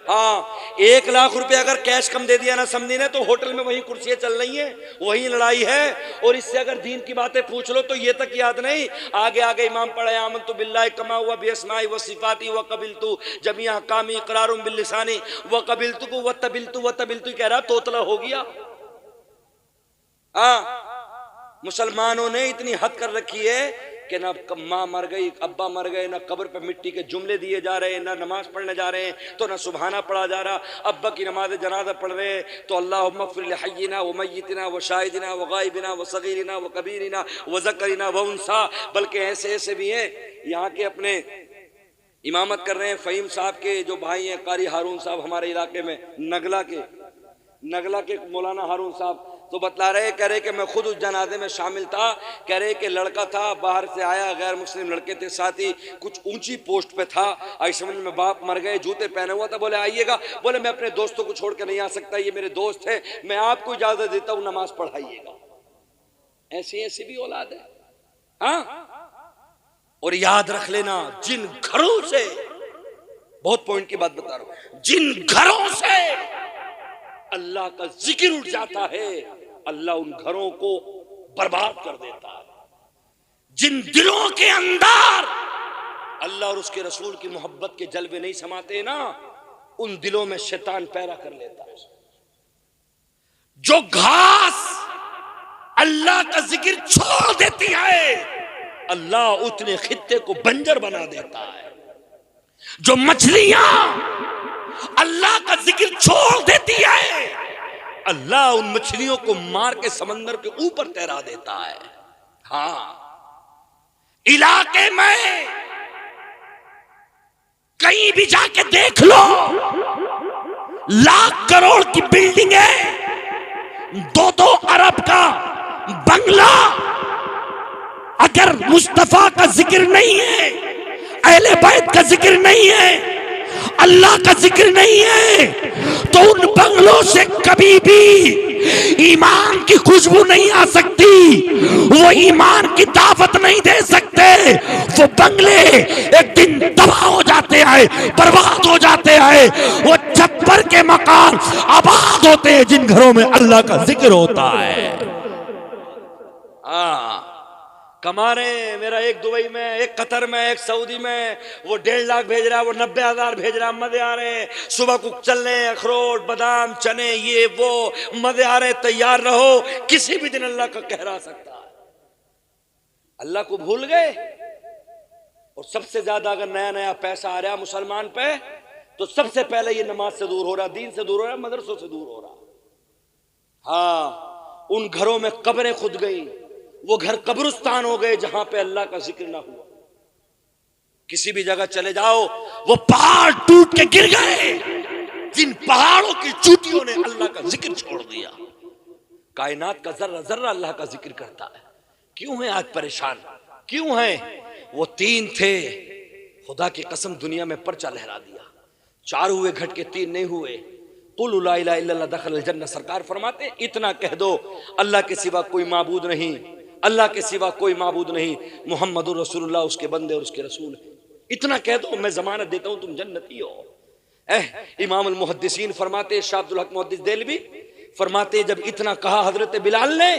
हाँ, 1 लाख रुपए अगर कैश कम दे दिया ना समझी ने तो होटल में वही कुर्सियां चल रही हैं, वही लड़ाई है। और इससे अगर दीन की बातें पूछ लो तो ये तक याद नहीं। आगे आगे इमाम पढ़े आमन्तु बिल्लाहि कमा हुआ बिअस्माई व सिफाती व कबिलतु जमीअ कामी इकरारुम बिल्लिसानी व कबिलतु व तबिलतु कह रहा तोतला हो गया। हाँ, मुसलमानों ने इतनी हद कर रखी है कि ना माँ मर गई, अब्बा मर गए, ना कब्र पे मिट्टी के जुमले दिए जा रहे हैं, ना नमाज पढ़ने जा रहे हैं तो ना सुबहाना पढ़ा जा रहा। अब्बा की नमाज जनाजा पढ़ रहे हैं तो अल्लाहुम्मा फ़िर लिहय्यिना व मय्यितिना व शाहिदिना व गायबिना व सगीरिना व कबीरिना व ज़करिना व उन्सा। बल्कि ऐसे ऐसे भी हैं यहाँ के अपने इमामत कर रहे हैं फ़हीम साहब के जो भाई हैं कारी हारून साहब, हमारे इलाके में नगला के मौलाना हारून साहब, तो बतला रहे, कह रहे कि मैं खुद उस जनाजे में शामिल था। कह रहे कि लड़का था, बाहर से आया, गैर मुस्लिम लड़के थे साथी, कुछ ऊंची पोस्ट पे था। आई समझ में बाप मर गए, जूते पहने हुआ था। बोले आइएगा। बोले मैं अपने दोस्तों को छोड़ कर नहीं आ सकता, ये मेरे दोस्त हैं, मैं आपको इजाजत देता हूं, नमाज पढ़ाइएगा। ऐसी ऐसी भी औलाद है। हाँ, और याद रख लेना, जिन घरों से, बहुत पॉइंट की बात बता रहा हूं, जिन घरों से अल्लाह का जिक्र उठ जाता है, अल्लाह उन घरों को बर्बाद कर देता है। जिन दिलों के अंदर अल्लाह और उसके रसूल की मोहब्बत के जलवे नहीं समाते ना, उन दिलों में शैतान पैदा कर लेता है। जो घास अल्लाह का जिक्र छोड़ देती है, अल्लाह उतने खित्ते को बंजर बना देता है। जो मछलियां अल्लाह का जिक्र छोड़ देती है, अल्लाह उन मछलियों को मार के समंदर के ऊपर तैरा देता है। हाँ, इलाके में कहीं भी जाके देख लो, लाख करोड़ की बिल्डिंग है, 2-2 अरब का बंगला, अगर मुस्तफा का जिक्र नहीं है, अहले बैत का जिक्र नहीं है, अल्लाह का जिक्र नहीं है, तो उन बंगलों से कभी भी ईमान की खुशबू नहीं आ सकती। वो ईमान की दावत नहीं दे सकते। वो बंगले एक दिन तबाह हो जाते हैं, बर्बाद हो जाते हैं। वो छप्पर के मकान आबाद होते हैं जिन घरों में अल्लाह का जिक्र होता है। हाँ, कमा रहे, मेरा एक दुबई में, एक कतर में, एक सऊदी में, वो 1.5 लाख भेज रहा है, वो 90,000 भेज रहा है। मजे आ रहे हैं, सुबह को चल रहे हैं, अखरोट बादाम चने ये वो, मजे आ रहे, तैयार रहो, किसी भी दिन अल्लाह का कहर आ सकता है। अल्लाह को भूल गए। और सबसे ज्यादा अगर नया नया पैसा आ रहा मुसलमान पे, तो सबसे पहले ये नमाज से दूर हो रहा, दीन से दूर हो रहा, मदरसों से दूर हो रहा। हाँ, उन घरों में कब्रें खुद गई, वो घर कब्रिस्तान हो गए जहां पे अल्लाह का जिक्र ना हुआ। किसी भी जगह चले जाओ, वो पहाड़ टूट के गिर गए जिन पहाड़ों की चोटियों ने अल्लाह का जिक्र छोड़ दिया। कायनात का जर्रा जर्रा अल्लाह का जिक्र करता है। क्यों है आज परेशान, क्यों है? वो 3 थे, खुदा की कसम दुनिया में पर्चा लहरा दिया। 4 हुए घट के 3 नहीं हुए। कुल ला इलाहा इल्लल्लाह दखल जन्नत। सरकार फरमाते इतना कह दो, अल्लाह के सिवा कोई माबूद नहीं, अल्लाह के सिवा कोई माबूद नहीं, मुहम्मदुर रसूलुल्लाह उसके बंदे और उसके रसूल हैं। इतना कह दो, मैं जमानत देता हूं तुम जन्नती हो। इमाम अल मुहद्दिसीन फरमाते, शाह अब्दुल हक मुहद्दिस देलवी फरमाते, जब इतना कहा हजरत बिलाल ने,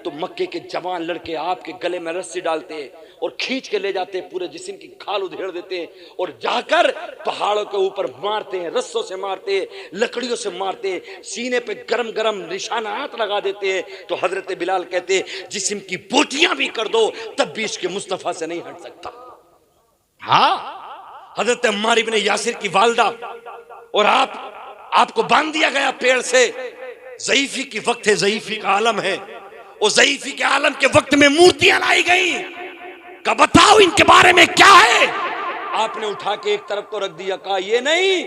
तो मक्के के जवान लड़के आपके गले में रस्सी डालते और खींच के ले जाते, पूरे जिस्म की खाल उधेड़ देते और जाकर पहाड़ों के ऊपर मारते हैं, रस्सों से मारते, लकड़ियों से मारते, सीने पे गरम गरम निशानात लगा देते हैं। तो हजरत बिलाल कहते, जिस्म की बोटियां भी कर दो तब भी इसके मुस्तफा से नहीं हट सकता। हाँ, हजरत अम्मार इब्ने यासिर की वालदा, और आपको बांध दिया गया पेड़ से। ज़ईफ़ी की वक्त है, ज़ईफ़ी का आलम है, और ज़ईफ़ी के आलम के वक्त में मूर्तियां लाई गई। का बताओ इनके बारे में क्या है? आपने उठा के एक तरफ तो रख दिया, कहा ये नहीं,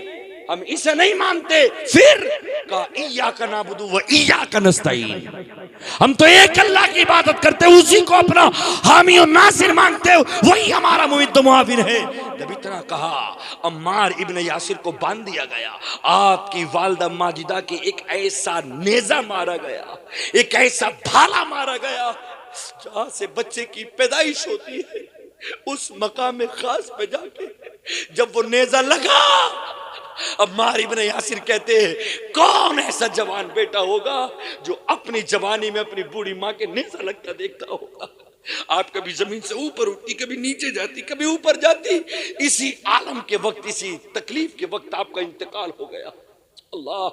हम इसे नहीं मानते। फिर कहा इय्याका नअबुदु व इय्याका नस्तईन, हम तो एक अल्लाह की इबादत करते हैं, उसी को अपना हामी और नासिर मानते हो, वही हमारा मुइद्द मुआविन है। जब इतना कहा, अम्मार इब्ने यासिर को बांध दिया गया। आपकी वालदा माजिदा के एक ऐसा नेजा मारा गया, एक ऐसा भाला मारा गया जहां से बच्चे की पैदाइश होती है। उस मकाम खास पे जाके जब वो नेजा लगा, अम्मार इब्ने यासिर कहते हैं, कौन ऐसा जवान बेटा होगा जो अपनी जवानी में अपनी बूढ़ी माँ के नेजा लगता देखता होगा। आप कभी जमीन से ऊपर उठती, कभी नीचे जाती, कभी ऊपर जाती। इसी आलम के वक्त, इसी तकलीफ के वक्त आपका इंतकाल हो गया। अल्लाह,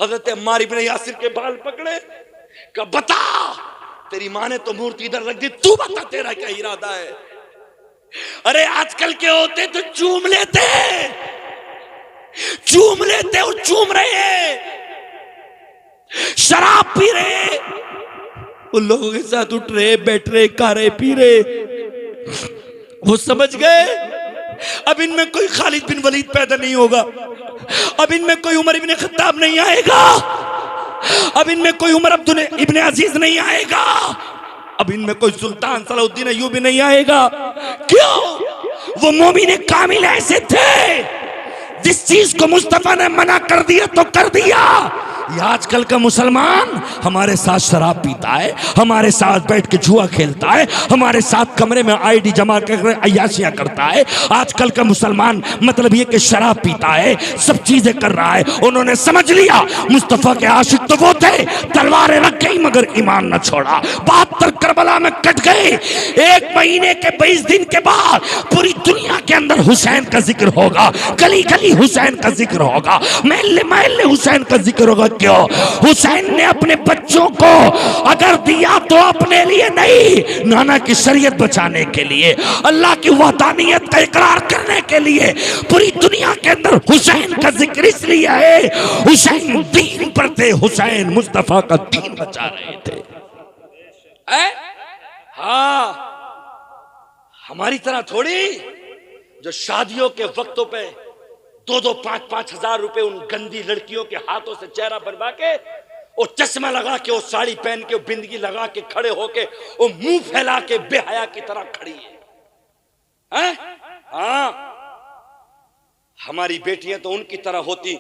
हजरत अम्मार इब्ने यासिर के बाल पकड़े, कहा बता, तेरी माँ ने तो मूर्ति इधर रख दी, तू बता तेरा क्या इरादा है? अरे आजकल के होते तो चूम लेते, चूम लेते और चूम रहे हैं, शराब पी रहे, उन लोगों के साथ उठ रहे, बैठ रहे, खा रहे, पी रहे। वो समझ गए अब इनमें कोई खालिद बिन वलीद पैदा नहीं होगा, अब इनमें कोई उमर इब्ने खत्ताब नहीं आएगा। अब इनमें कोई उमर अब्दुल इब्ने अजीज नहीं आएगा, अब इनमें कोई सुल्तान सलाहुद्दीन अय्यूबी नहीं आएगा। क्यों? वो मोमिन कामिल ऐसे थे, जिस चीज को मुस्तफा ने मना कर दिया तो कर दिया। ये आजकल का मुसलमान हमारे साथ शराब पीता है, हमारे साथ बैठ के जुआ खेलता है, हमारे साथ कमरे में आईडी जमा कर अय्याशियां करता है। आजकल का मुसलमान मतलब ये कि शराब पीता है, सब चीजें कर रहा है। उन्होंने समझ लिया मुस्तफा के आशिक तो वो थे, तलवारें रख गई मगर ईमान न छोड़ा। 72 करबला में कट गए। 1 महीने के 20 दिन के बाद पूरी दुनिया के अंदर हुसैन का जिक्र होगा, गली गली हुसैन का जिक्र होगा, महल्ले महल्ले हुसैन का जिक्र होगा। क्यों? हुसैन ने अपने बच्चों को अगर दिया तो अपने लिए नहीं, नाना की शरीयत बचाने के लिए, अल्लाह की वहदानियत का इकरार करने के लिए। पूरी दुनिया के अंदर हुसैन का जिक्र इसलिए है, हुसैन दीन पर थे, हुसैन मुस्तफा का दीन बचा रहे थे। हाँ, हमारी तरह थोड़ी जो शादियों के वक्तों पे 2-2, 5-5 हजार रुपए उन गंदी लड़कियों के हाथों से चेहरा बनवा के, और चश्मा लगा के, और साड़ी पहन के, बिंदगी लगा के खड़े होके, और मुंह फैला के बेहया की तरह खड़ी है। हाँ, हमारी बेटियां तो उनकी तरह होती।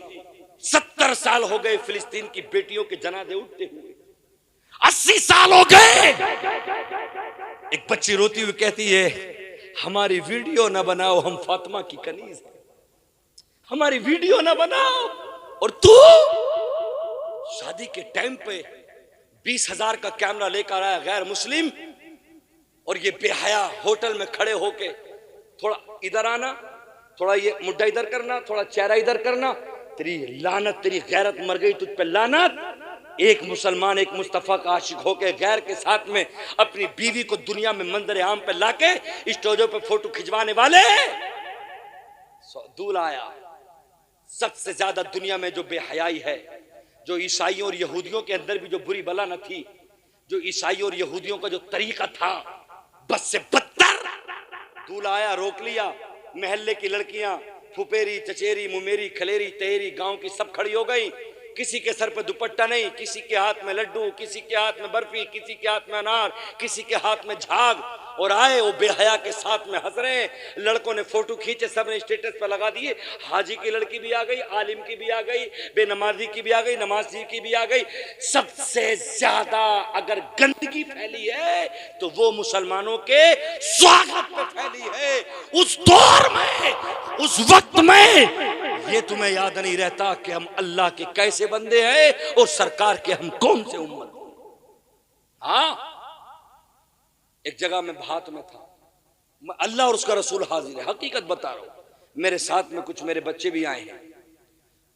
70 साल हो गए फिलिस्तीन की बेटियों के जनाजे उठते हुए, 80 साल हो गए। एक बच्ची रोती हुई कहती है, हमारी वीडियो ना बनाओ, हम फातिमा की कनीज है, हमारी वीडियो ना बनाओ। और तू शादी के टाइम पे 20,000 का कैमरा लेकर आया गैर मुस्लिम, और ये बेहया होटल में खड़े होके थोड़ा इधर आना, थोड़ा ये मुड्ढा इधर करना, थोड़ा चेहरा इधर करना। तेरी लानत, तेरी गैरत मर गई तुझ पे लानत। एक मुसलमान, एक मुस्तफा का आशिक होके गैर के साथ में अपनी बीवी को दुनिया में मंजर आम पे लाके स्टेजों पे फोटो खिंचवाने वाले। दूल्हा आया। सबसे ज्यादा दुनिया में जो बेहयाई है, जो ईसाइयों और यहूदियों के अंदर भी जो बुरी बला न थी, जो ईसाइयों और यहूदियों का जो तरीका था, बस से बदतर। दूल्हा आया, रोक लिया, महल्ले की लड़कियां, फुपेरी, चचेरी, मुमेरी, खलेरी, तेरी, गांव की सब खड़ी हो गई। किसी के सर पे दुपट्टा नहीं, किसी के हाथ में लड्डू, किसी के हाथ में बर्फी, किसी के हाथ में अनार, किसी के हाथ में झाग, और आए वो बेहया के साथ में हंस रहे हैं। लड़कों ने फोटो खींचे, सबने स्टेटस पे लगा दिए। हाजी की लड़की भी आ गई, आलिम की भी आ गई, बेनमाजी की भी आ गई, नमाजी की भी आ गई। सबसे ज्यादा अगर गंदगी फैली है तो वो मुसलमानों के स्वागत पे फैली है। उस दौर में, उस वक्त में ये तुम्हें याद नहीं रहता कि हम अल्लाह के कैसे बंदे हैं और सरकार के हम कौन से उम्मत। हाँ, एक जगह में भात में था, अल्लाह और उसका रसूल हाजिर है, हकीकत बता रहा हूं। मेरे साथ में कुछ मेरे बच्चे भी आए हैं,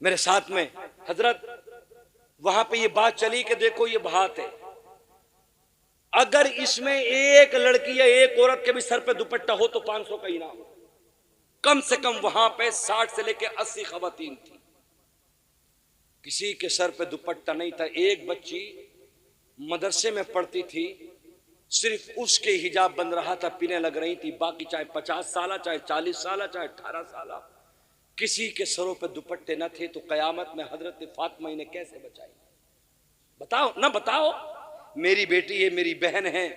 मेरे साथ में हजरत, वहां पे ये बात चली कि देखो ये भात है, अगर इसमें एक लड़की या एक औरत के भी सर पे दुपट्टा हो तो 500 का इनाम। कम से कम वहां पे 60 से लेके 80 खवातीन थी, किसी के सर पे दुपट्टा नहीं था। एक बच्ची मदरसे में पढ़ती थी, सिर्फ उसके हिजाब बन रहा था, पीने लग रही थी। बाकी चाहे 50 साल, चाहे 40 साल, चाहे 18 साल, किसी के सरों पे दुपट्टे न थे। तो कयामत में हजरत फातिमा इन्हें कैसे बचाई? बताओ ना, बताओ। मेरी बेटी है, मेरी बहन है।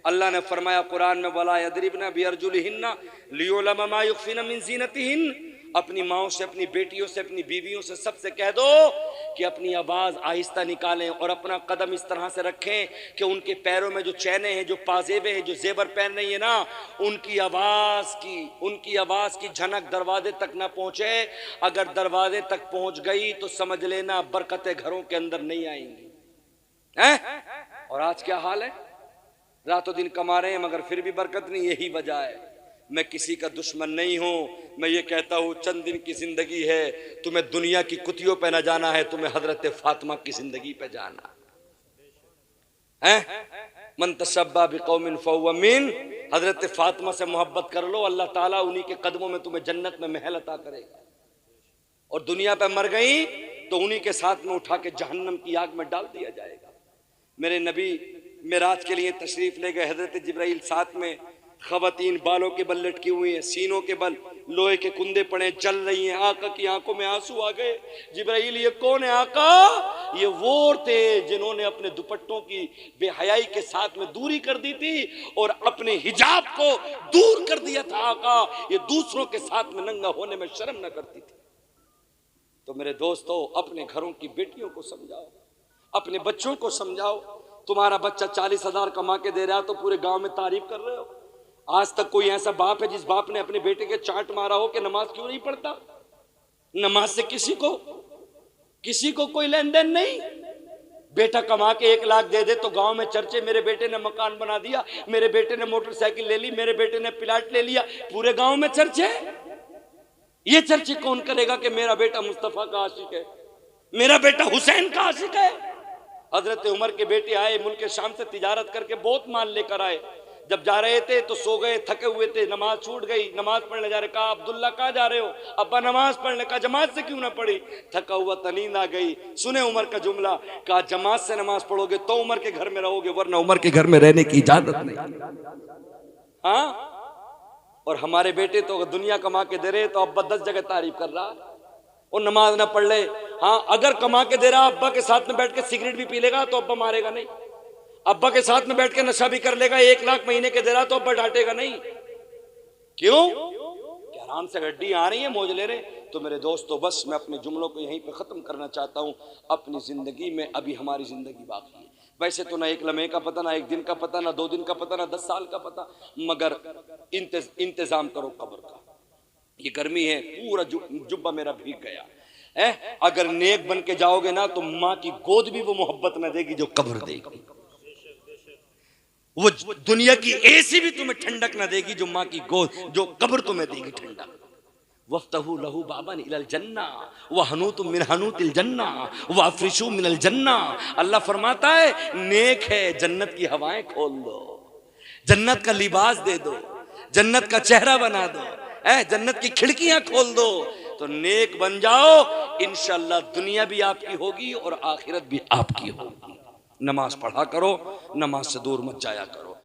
अल्लाह ने फरमाया कुरान में, वला यदरिबना बिअरजुलिहिन्ना लियुलमा मा युखफिना मिन ज़ीनतिहिन। अपनी माओ से, अपनी बेटियों से, अपनी बीवियों से, सबसे कह दो कि अपनी आवाज़ आहिस्ता निकालें और अपना कदम इस तरह से रखें कि उनके पैरों में जो चैने हैं, जो पाजेबे हैं, जो जेवर पहन रही है ना, उनकी आवाज़ की झनक दरवाजे तक ना पहुँचे। अगर दरवाजे तक पहुँच गई तो समझ लेना बरकतें घरों के अंदर नहीं आएंगी। हैं? और आज क्या हाल है? रातों दिन कमा रहे हैं मगर फिर भी बरकत नहीं। यही वजह है। मैं किसी का दुश्मन नहीं हूं, मैं ये कहता हूं चंद दिन की जिंदगी है, तुम्हें दुनिया की कुतियों पे न जाना है, तुम्हें हजरत फातिमा की जिंदगी पे जाना है। मन तशब्बा बिकौमिन फहुव मिन। हजरत फातिमा से मोहब्बत कर लो, अल्लाह ताला उन्हीं के कदमों में तुम्हें जन्नत में महल अता करेगा। और दुनिया पे मर गई तो उन्हीं के साथ में उठा के जहन्नम की आग में डाल दिया जाएगा। मेरे नबी मेराज के लिए तशरीफ ले गए, हजरत जिब्राइल साथ में, खवातीन बालों के बल लटकी हुई हैं, सीनों के बल लोहे के कुंदे पड़े, जल रही हैं। आका की आंखों में आंसू आ गए। जिब्राइल, ये कौन है आका? ये वो थे जिन्होंने अपने दुपट्टों की बेहयाई के साथ में दूरी कर दी थी और अपने हिजाब को दूर कर दिया था। आका ये दूसरों के साथ में नंगा होने में शर्म न करती थी। तो मेरे दोस्तों, अपने घरों की बेटियों को समझाओ, अपने बच्चों को समझाओ। तुम्हारा बच्चा 40,000 कमा के दे रहा है तो पूरे गांव में तारीफ कर रहे हो। आज तक कोई ऐसा बाप है जिस बाप ने अपने बेटे के चांट मारा हो कि नमाज क्यों नहीं पढ़ता? नमाज से किसी को कोई लेन देन नहीं। बेटा कमा के 1 लाख दे दे तो गांव में चर्चे, मेरे बेटे ने मकान बना दिया, मेरे बेटे ने मोटरसाइकिल ले ली, मेरे बेटे ने प्लाट ले लिया, पूरे गांव में चर्चे। ये चर्चे कौन करेगा कि मेरा बेटा मुस्तफा का आशिक है, मेरा बेटा हुसैन का आशिक है। हजरत उमर के बेटे आए मुल्क शाम से तिजारत करके बहुत माल लेकर आए। जब जा रहे थे तो सो गए, थके हुए थे, नमाज छूट गई। नमाज पढ़ने जा रहे, कहा अब्दुल्ला कहाँ जा रहे हो? अब्बा नमाज पढ़ने। कहा जमात से क्यों ना पढ़ी? थका हुआ था, नींद आ गई। सुने उमर का जुमला, कहा जमात से नमाज पढ़ोगे तो उमर के घर में रहोगे, वरना उमर के घर में रहने की इजाजत नहीं। हाँ, और हमारे बेटे तो अगर दुनिया कमा के दे रहे तो अब्बा 10 जगह तारीफ कर रहा है, और नमाज ना पढ़ ले। हाँ, अगर कमा के दे रहा, अब्बा के साथ में बैठ के सिगरेट भी पी लेगा तो अब्बा मारेगा नहीं। अब्बा के साथ में बैठ के नशा भी कर लेगा, 1 लाख महीने के दे रहा तो अब्बा डांटेगा नहीं। क्यों? कि आराम से गड्डी आ रही है, मौज ले रहे। तो मेरे दोस्तों, बस मैं अपने जुमलों को यहीं पे खत्म करना चाहता हूँ। अपनी जिंदगी में अभी हमारी जिंदगी बाकी है। वैसे तो ना 1 लम्हे का पता, ना 1 दिन का पता, ना 2 दिन का पता, ना 10 साल का पता, मगर इंतजाम करो कब्र का। ये गर्मी है, पूरा जुब्बा मेरा भीग गया है। अगर नेक बन के जाओगे ना तो माँ की गोद भी वो मोहब्बत न देगी जो कब्र देगी। वो दुनिया की एसी भी तुम्हें ठंडक ना देगी जो माँ की गोद, जो कब्र तुम्हें देगी ठंडक। वफ्तहू लहू बाबन इलल जन्ना व हनूतु मिन हनूतिल जन्ना व अफ्रिशू मिनल जन्ना। अल्लाह फरमाता है, नेक है जन्नत की हवाएं खोल दो, जन्नत का लिबास दे दो, जन्नत का चेहरा बना दो, जन्नत की खिड़कियां खोल दो। तो नेक बन जाओ, इंशाअल्लाह दुनिया भी आपकी होगी और आखिरत भी आपकी होगी। नमाज पढ़ा करो, नमाज से दूर मत जाया करो।